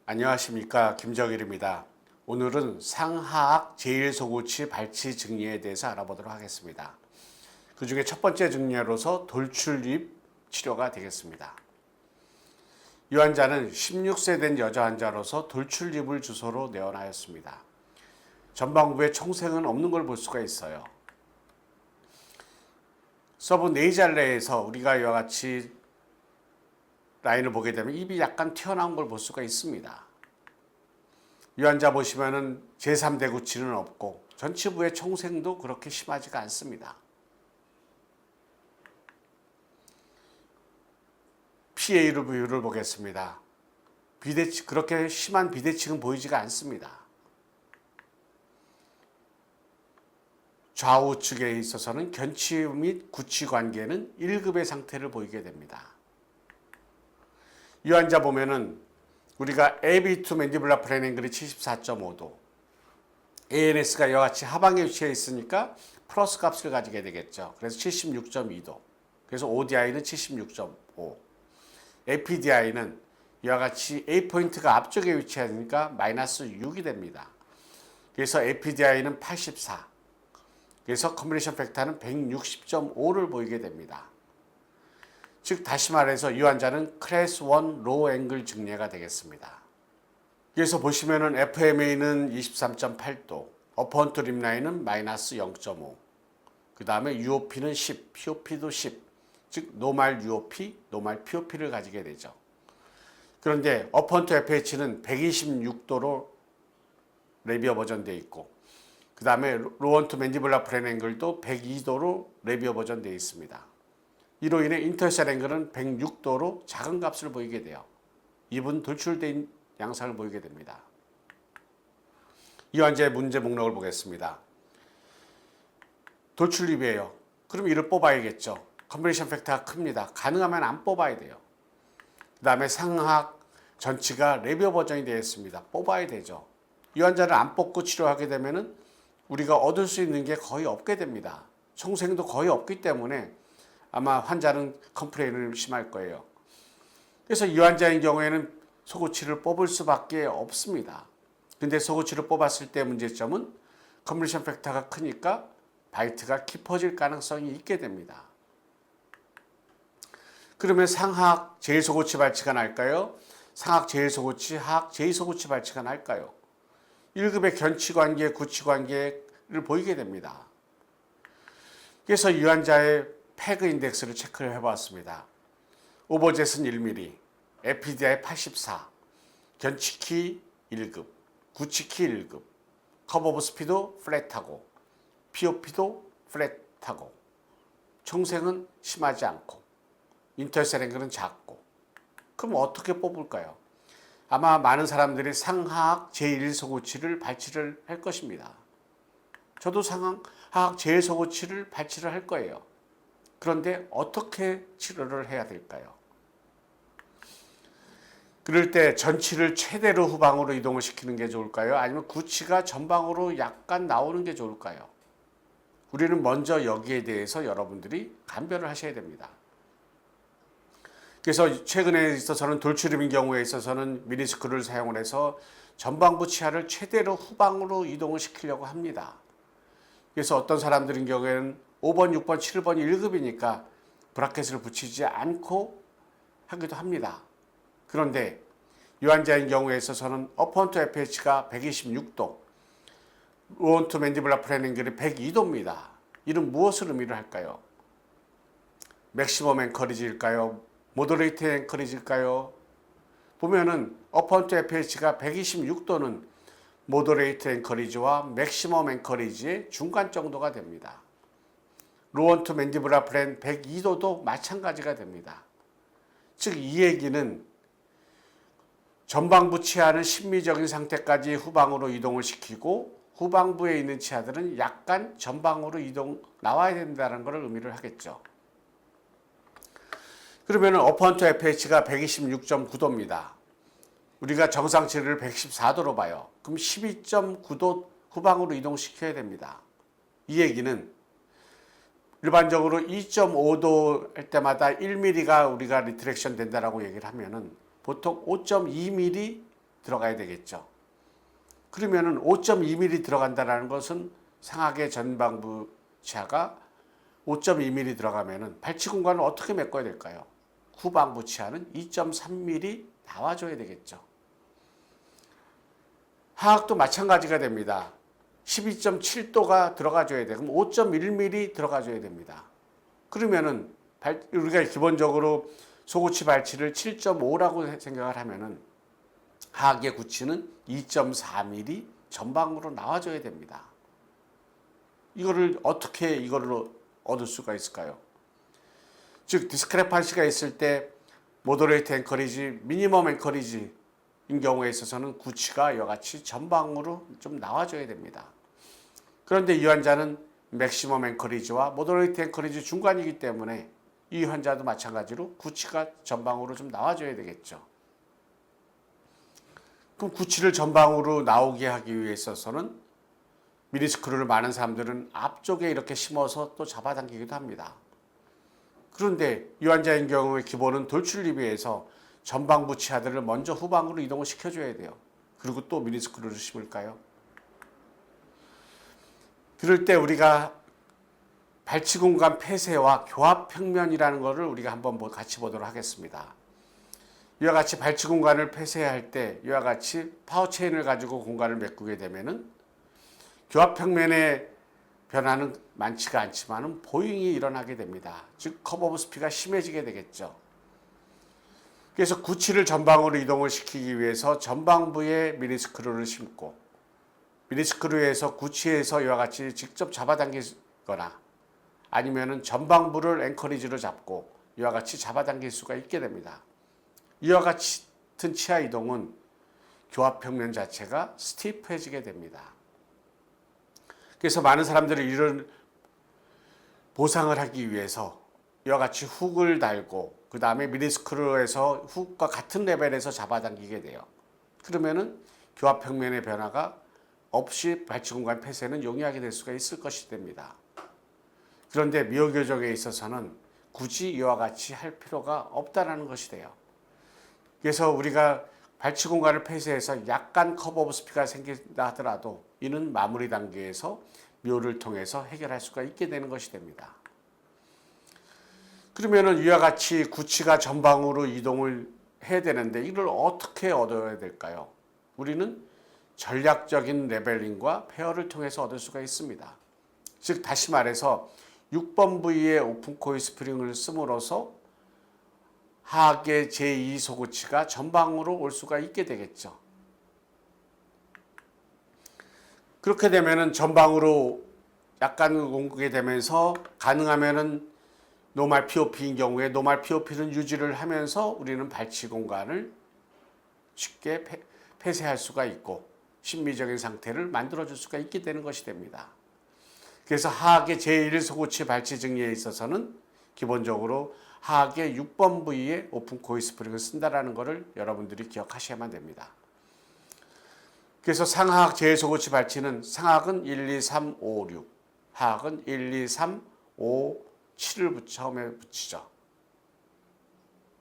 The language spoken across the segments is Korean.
안녕하십니까, 김정일입니다. 오늘은 상하악 제1소고치 발치 증리에 대해서 알아보도록 하겠습니다. 그 중에 첫 번째 증리로서 돌출입 치료가 되겠습니다. 이 환자는 16세 된 여자 환자로서 돌출입을 주소로 내원하였습니다. 전방부에 총생은 없는 걸 볼 수가 있어요. 서브 네이잘레에서 우리가 이와 같이 라인을 보게 되면 입이 약간 튀어나온 걸 볼 수가 있습니다. 이 환자 보시면은 제3대구치는 없고 전치부의 총생도 그렇게 심하지가 않습니다. PA를 비율을 보겠습니다. 그렇게 심한 비대칭은 보이지가 않습니다. 좌우측에 있어서는 견치 및 구치 관계는 1급의 상태를 보이게 됩니다. 이 환자 보면은 우리가 AB2 맨디블라 프레인 앵글이 74.5도, ANS가 이와 같이 하방에 위치해 있으니까 플러스 값을 가지게 되겠죠. 그래서 76.2도. 그래서 ODI는 76.5. APDI는 이와 같이 A 포인트가 앞쪽에 위치하니까 마이너스 6이 됩니다. 그래서 APDI는 84. 그래서 컨비네이션 팩터는 160.5를 보이게 됩니다. 즉 다시 말해서 이 환자는 클래스 1 로우 앵글 증례가 되겠습니다. 여기서 보시면은 FMA는 23.8도, 어퍼헌트 립라인은 마이너스 0.5, 그 다음에 UOP는 10, POP도 10, 즉 노말 UOP, 노말 POP를 가지게 되죠. 그런데 어퍼헌트 FH는 126도로 레비어 버전되어 있고, 그 다음에 로원트 맨디블라 프레인 앵글도 102도로 레비어 버전되어 있습니다. 이로 인해 인터셜 앵글은 106도로 작은 값을 보이게 돼요. 입은 돌출된 양상을 보이게 됩니다. 이 환자의 문제 목록을 보겠습니다. 돌출입이에요. 그럼 이를 뽑아야겠죠. 컨비네이션 팩터가 큽니다. 가능하면 안 뽑아야 돼요. 그 다음에 상하악 전치가 레비어 버전이 되어 있습니다. 뽑아야 되죠. 이 환자를 안 뽑고 치료하게 되면 우리가 얻을 수 있는 게 거의 없게 됩니다. 총생도 거의 없기 때문에 아마 환자는 컴플레인을 심할 거예요. 그래서 이 환자의 경우에는 소고치를 뽑을 수밖에 없습니다. 근데 소고치를 뽑았을 때 문제점은 컨비네이션 팩터가 크니까 바이트가 깊어질 가능성이 있게 됩니다. 그러면 상하악 제1소고치 발치가 날까요? 상하악 제1소고치, 하악 제2소고치 발치가 날까요? 1급의 견치관계, 구치관계를 보이게 됩니다. 그래서 이 환자의 패그 인덱스를 체크를 해봤습니다. 오버젯은 1mm, 에피디아의 84, 견치키 1급, 구치키 1급, 커브 오브 스피드 플랫하고, POP도 플랫하고, 총생은 심하지 않고, 인터셀 앵글은 작고. 그럼 어떻게 뽑을까요? 아마 많은 사람들이 상하악 제1소고치를 발치를 할 것입니다. 저도 상하악 제1소고치를 발치를 할 거예요. 그런데 어떻게 치료를 해야 될까요? 그럴 때 전치를 최대로 후방으로 이동을 시키는 게 좋을까요? 아니면 구치가 전방으로 약간 나오는 게 좋을까요? 우리는 먼저 여기에 대해서 여러분들이 감별을 하셔야 됩니다. 그래서 최근에 있어서는 돌출입인 경우에 있어서는 미니스크를 사용을 해서 전방부 치아를 최대로 후방으로 이동을 시키려고 합니다. 그래서 어떤 사람들인 경우에는 5번, 6번, 7번이 1급이니까 브라켓을 붙이지 않고 하기도 합니다. 그런데 이 환자인 경우에 있어서는 어퍼헌트 FH가 126도, 로원트 맨디블라 프레인 앵글이 102도입니다. 이는 무엇을 의미를 할까요? 맥시멈 앵커리지일까요? 모더레이트 앵커리지일까요? 보면은 어퍼헌트 FH가 126도는 모더레이트 앵커리지와 맥시멈 앵커리지의 중간 정도가 됩니다. 로원트 맨디블라 프레인 102도도 마찬가지가 됩니다. 즉 이 얘기는 전방부 치아는 심미적인 상태까지 후방으로 이동을 시키고 후방부에 있는 치아들은 약간 전방으로 나와야 된다는 것을 의미를 하겠죠. 그러면 어퍼헌트 FH가 126.9도입니다. 우리가 정상치를 114도로 봐요. 그럼 12.9도 후방으로 이동시켜야 됩니다. 이 얘기는 일반적으로 2.5도 할 때마다 1mm가 우리가 리트랙션 된다라고 얘기를 하면은 보통 5.2mm 들어가야 되겠죠. 그러면은 5.2mm 들어간다는 것은 상하계 전방부 치아가 5.2mm 들어가면은 발치 공간을 어떻게 메꿔야 될까요? 후방부 치아는 2.3mm 나와줘야 되겠죠. 하악도 마찬가지가 됩니다. 12.7도가 들어가줘야 돼. 그럼 5.1mm 들어가줘야 됩니다. 그러면은 우리가 기본적으로 소구치 발치를 7.5라고 생각을 하면은 하악의 구치는 2.4mm 전방으로 나와줘야 됩니다. 이거를 어떻게 이걸로 얻을 수가 있을까요? 즉 디스크레판시가 있을 때 모더레이트 앵커리지, 미니멈 앵커리지인 경우에 있어서는 구치가 이와 같이 전방으로 좀 나와줘야 됩니다. 그런데 이 환자는 맥시멈 앵커리지와 모더레이트 앵커리지 중간이기 때문에 이 환자도 마찬가지로 구치가 전방으로 좀 나와줘야 되겠죠. 그럼 구치를 전방으로 나오게 하기 위해 있어서는 미니스크루를 많은 사람들은 앞쪽에 이렇게 심어서 또 잡아당기기도 합니다. 그런데 이 환자인 경우에 기본은 돌출입 위해서 전방부 치아들을 먼저 후방으로 이동을 시켜줘야 돼요. 그리고 또 미니스크루를 심을까요? 그럴 때 우리가 발치 공간 폐쇄와 교합 평면이라는 것을 우리가 한번 같이 보도록 하겠습니다. 이와 같이 발치 공간을 폐쇄할 때 이와 같이 파워체인을 가지고 공간을 메꾸게 되면은 교합 평면의 변화는 많지가 않지만은 보잉이 일어나게 됩니다. 즉 커브 오브 스피가 심해지게 되겠죠. 그래서 구치를 전방으로 이동을 시키기 위해서 전방부에 미니스크루를 심고 미니스크루에서 구치에서 이와 같이 직접 잡아당기거나 아니면은 전방부를 앵커리지로 잡고 이와 같이 잡아당길 수가 있게 됩니다. 이와 같은 치아 이동은 교합 평면 자체가 스티프해지게 됩니다. 그래서 많은 사람들이 이런 보상을 하기 위해서 이와 같이 훅을 달고 그 다음에 미니스크루에서 훅과 같은 레벨에서 잡아당기게 돼요. 그러면은 교합 평면의 변화가 없이 발치 공간 폐쇄는 용이하게 될 수가 있을 것이 됩니다. 그런데 미오교정에 있어서는 굳이 이와 같이 할 필요가 없다는 것이 돼요. 그래서 우리가 발치 공간을 폐쇄해서 약간 커브 오브 스피가 생긴다 하더라도 이는 마무리 단계에서 묘를 통해서 해결할 수가 있게 되는 것이 됩니다. 그러면은 이와 같이 구치가 전방으로 이동을 해야 되는데 이걸 어떻게 얻어야 될까요? 우리는 전략적인 레벨링과 페어를 통해서 얻을 수가 있습니다. 즉 다시 말해서 6번 부위에 오픈 코일 스프링을 씀으로써 하악의 제2 소구치가 전방으로 올 수가 있게 되겠죠. 그렇게 되면은 전방으로 약간 옮기게 되면서 가능하면은 노말 POP인 경우에 노말 POP는 유지를 하면서 우리는 발치 공간을 쉽게 폐쇄할 수가 있고 심미적인 상태를 만들어줄 수가 있게 되는 것이 됩니다. 그래서 하악의 제1 소구치 발치 증리에 있어서는 기본적으로 하악의 6번 부위에 오픈 코일 스프링을 쓴다라는 것을 여러분들이 기억하셔야만 됩니다. 그래서 상하악 제1소구치 발치는 상하악은 1, 2, 3, 5, 6, 하악은 1, 2, 3, 5, 7을 처음에 붙이죠.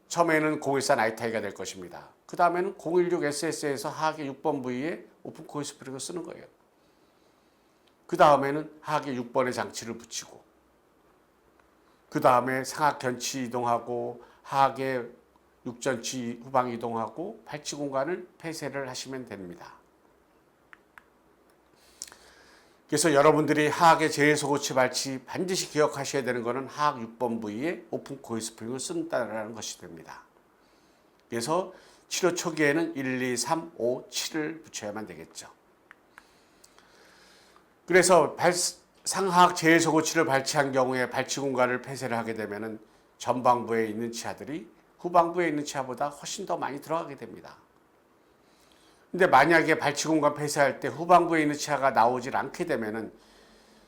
처음에는 014 나이타이가 될 것입니다. 그 다음에는 016 SS에서 하악의 6번 부위에 오픈 코일 스프링을 쓰는 거예요. 그 다음에는 하악의 6번의 장치를 붙이고 그 다음에 상하악 견치 이동하고 하악의 6전치 후방 이동하고 발치 공간을 폐쇄를 하시면 됩니다. 그래서 여러분들이 하악의 제1소구치 발치 반드시 기억하셔야 되는 것은 하악 6번 부위에 오픈 코일 스프링을 쓴다는 것이 됩니다. 그래서 치료 초기에는 1, 2, 3, 5, 7을 붙여야만 되겠죠. 그래서 상하악 제1소구치를 발치한 경우에 발치 공간을 폐쇄를 하게 되면 전방부에 있는 치아들이 후방부에 있는 치아보다 훨씬 더 많이 들어가게 됩니다. 근데 만약에 발치 공간 폐쇄할 때 후방부에 있는 치아가 나오질 않게 되면은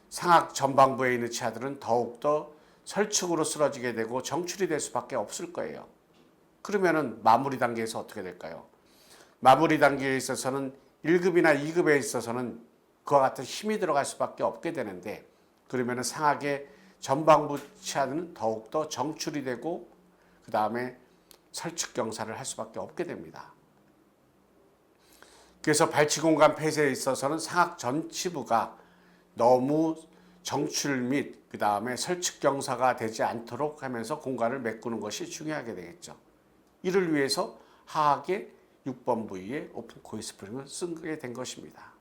상악 전방부에 있는 치아들은 더욱더 설축으로 쓰러지게 되고 정출이 될 수밖에 없을 거예요. 그러면은 마무리 단계에서 어떻게 될까요? 마무리 단계에 있어서는 1급이나 2급에 있어서는 그와 같은 힘이 들어갈 수밖에 없게 되는데 그러면은 상악의 전방부 치아는 더욱더 정출이 되고 그 다음에 설축 경사를 할 수밖에 없게 됩니다. 그래서 발치 공간 폐쇄에 있어서는 상악 전치부가 너무 정출 및 그 다음에 설측 경사가 되지 않도록 하면서 공간을 메꾸는 것이 중요하게 되겠죠. 이를 위해서 하악의 6번 부위에 오픈 코일 스프링을 쓰게 된 것입니다.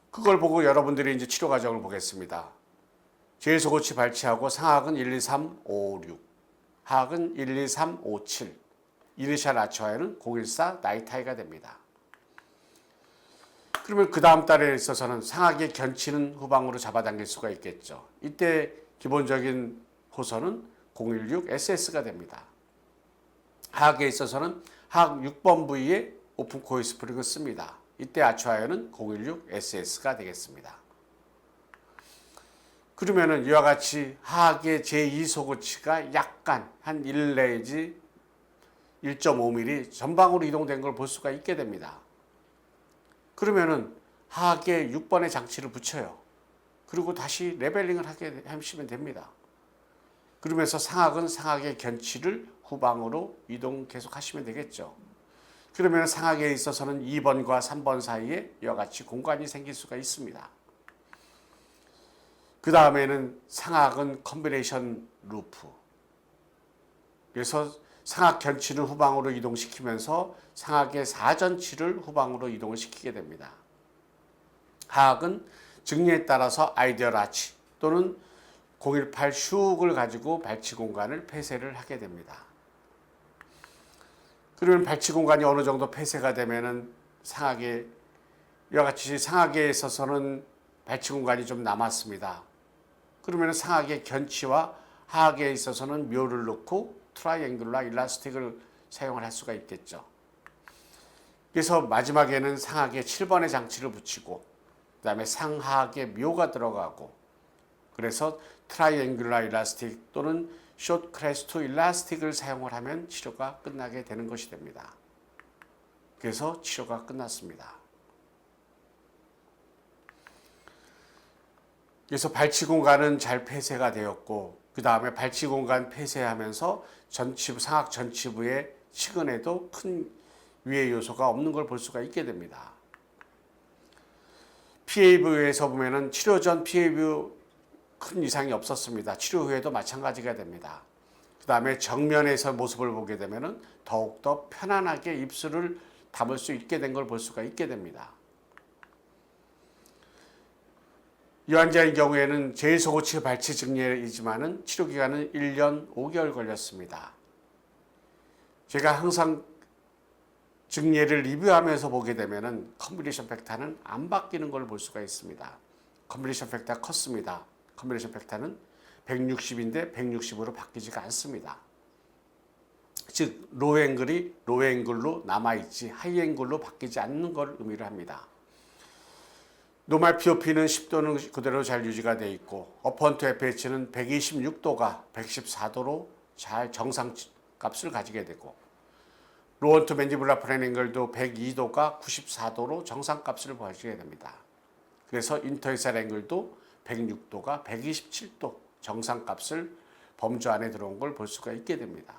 그걸 보고 여러분들이 이제 치료 과정을 보겠습니다. 제일소고치 발치하고 상악은 1, 2, 3, 5, 6, 하악은 1, 2, 3, 5, 7, 이니셜 아치와이어는 014 나이타이가 됩니다. 그러면 그 다음 달에 있어서는 상악의 견치는 후방으로 잡아당길 수가 있겠죠. 이때 기본적인 호선은 016 SS가 됩니다. 하악에 있어서는 하악 6번 부위에 오픈 코일 스프링을 씁니다. 이때 아치와이어는 016 SS가 되겠습니다. 그러면은 이와 같이 하악의 제2소고치가 약간 한 1 내지 1.5mm 전방으로 이동된 걸 볼 수가 있게 됩니다. 그러면은 하악에 6번의 장치를 붙여요. 그리고 다시 레벨링을 하시면 됩니다. 그러면서 상악은 상악의 견치를 후방으로 이동 계속 하시면 되겠죠. 그러면 상악에 있어서는 2번과 3번 사이에 이와 같이 공간이 생길 수가 있습니다. 그 다음에는 상악은 컨비네이션 루프. 그래서 상악 견치는 후방으로 이동시키면서 상악의 사전치를 후방으로 이동을 시키게 됩니다. 하악은 증리에 따라서 아이디얼 아치 또는 018 슈을 가지고 발치 공간을 폐쇄를 하게 됩니다. 그러면 발치 공간이 어느 정도 폐쇄가 되면은 상악에 이와 같이 상악에 있어서는 발치 공간이 좀 남았습니다. 그러면 상악의 견치와 하악에 있어서는 묘를 넣고 트라이앵글라 일라스틱을 사용을 할 수가 있겠죠. 그래서 마지막에는 상악에 7번의 장치를 붙이고 그 다음에 상하악에 묘가 들어가고 그래서 트라이앵글라 일라스틱 또는 숏 크레스트 일라스틱을 사용을 하면 치료가 끝나게 되는 것이 됩니다. 그래서 치료가 끝났습니다. 그래서 발치 공간은 잘 폐쇄가 되었고 그 다음에 발치 공간 폐쇄하면서 전치부, 상악 전치부의 치근에도 큰 위해 요소가 없는 걸 볼 수가 있게 됩니다. PAV에서 보면은 치료 전 PAV 큰 이상이 없었습니다. 치료 후에도 마찬가지가 됩니다. 그 다음에 정면에서 모습을 보게 되면은 더욱더 편안하게 입술을 담을 수 있게 된 걸 볼 수가 있게 됩니다. 이 환자의 경우에는 제1소고치 발치 증례이지만은 치료 기간은 1년 5개월 걸렸습니다. 제가 항상 증례를 리뷰하면서 보게 되면은 컨비네이션 팩터는 안 바뀌는 걸 볼 수가 있습니다. 컨비네이션 팩터가 컸습니다. 컨비네이션 팩터는 160인데 160으로 바뀌지가 않습니다. 즉 로우 앵글이 로우 앵글로 남아있지 하이 앵글로 바뀌지 않는 걸 의미를 합니다. 노멀 POP는 10도는 그대로 잘 유지가 되어 있고 어펀트 FH는 126도가 114도로 잘 정상 값을 가지게 되고 로원트 맨디블라 플랜앵글도 102도가 94도로 정상 값을 가지게 됩니다. 그래서 인터이살 앵글도 106도가 127도 정상 값을 범주 안에 들어온 걸 볼 수가 있게 됩니다.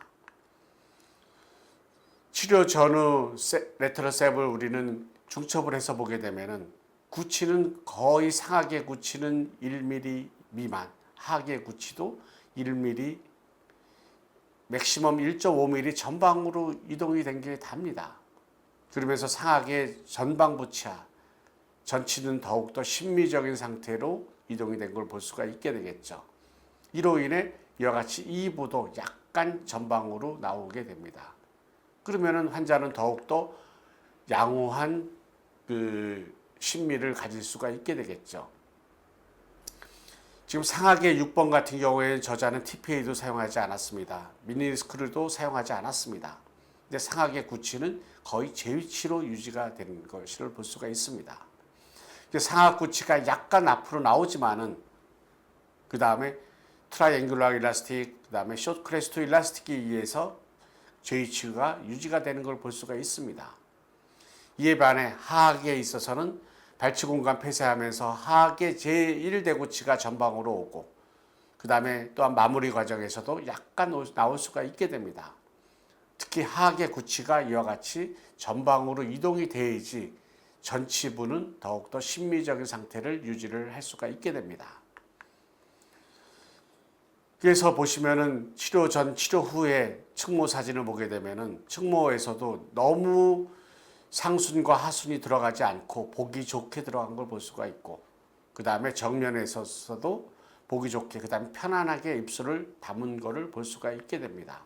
치료 전후 레터럴 셉을 우리는 중첩을 해서 보게 되면은 구치는 거의 상악의 구치는 1mm 미만, 하악의 구치도 1mm, 맥시멈 1.5mm 전방으로 이동이 된 게 답니다. 그러면서 상악의 전방 부치와 전치는 더욱더 심미적인 상태로 이동이 된 걸 볼 수가 있게 되겠죠. 이로 인해 이와 같이 이부도 약간 전방으로 나오게 됩니다. 그러면은 환자는 더욱더 양호한 심미를 가질 수가 있게 되겠죠. 지금 상악의 6번 같은 경우에는 저자는 TPA도 사용하지 않았습니다. 미니스크루도 사용하지 않았습니다. 근데 상악의 구치는 거의 제 위치로 유지가 되는 것을 볼 수가 있습니다. 상악 구치가 약간 앞으로 나오지만은 그 다음에 트라이앵글라 일라스틱, 그 다음에 숏 크레스트 일라스틱에 의해서 JH가 유지가 되는 걸 볼 수가 있습니다. 이에 반해 하악에 있어서는 발치 공간 폐쇄하면서 하악의 제1대구치가 전방으로 오고 그 다음에 또한 마무리 과정에서도 약간 나올 수가 있게 됩니다. 특히 하악의 구치가 이와 같이 전방으로 이동이 돼야지 전치부는 더욱더 심미적인 상태를 유지를 할 수가 있게 됩니다. 그래서 보시면은 치료 전, 치료 후에 측모 사진을 보게 되면은 측모에서도 너무 상순과 하순이 들어가지 않고 보기 좋게 들어간 걸 볼 수가 있고, 그 다음에 정면에서도 보기 좋게, 그 다음에 편안하게 입술을 담은 거를 볼 수가 있게 됩니다.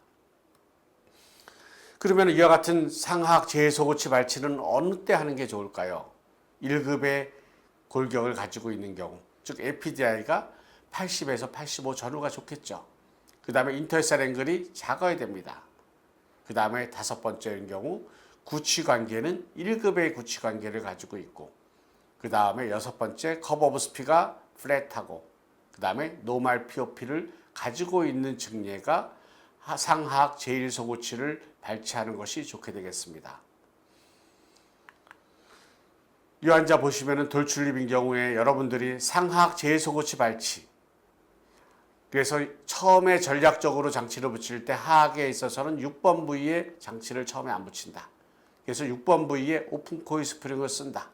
그러면 이와 같은 상하악 재해소고치 발치는 어느 때 하는 게 좋을까요? 1급의 골격을 가지고 있는 경우, 즉 APDI가 80에서 85 전후가 좋겠죠. 그 다음에 인터에살 앵글이 작아야 됩니다. 그 다음에 다섯 번째인 경우 구취관계는 1급의 구취관계를 가지고 있고, 그 다음에 여섯 번째 커브 오브 스피가 플랫하고, 그 다음에 노말 POP를 가지고 있는 증례가 상하악 제1소고치를 발치하는 것이 좋게 되겠습니다. 이 환자 보시면은 돌출입인 경우에 여러분들이 상하악 제1소고치 발치, 그래서 처음에 전략적으로 장치를 붙일 때 하악에 있어서는 6번 부위에 장치를 처음에 안 붙인다. 그래서 6번 부위에 오픈 코일 스프링을 쓴다.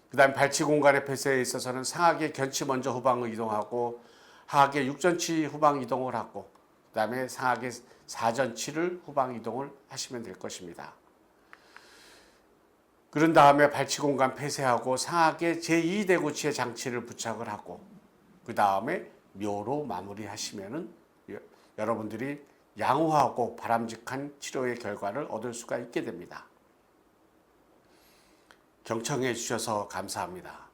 그 다음에 발치 공간의 폐쇄에 있어서는 상하악의 견치 먼저 후방을 이동하고, 하악의 6전치 후방 이동을 하고, 그 다음에 상하악의 4전치를 후방 이동을 하시면 될 것입니다. 그런 다음에 발치 공간 폐쇄하고 상하악의 제2대구치에 장치를 부착을 하고, 그 다음에 묘로 마무리하시면은 여러분들이 양호하고 바람직한 치료의 결과를 얻을 수가 있게 됩니다. 경청해 주셔서 감사합니다.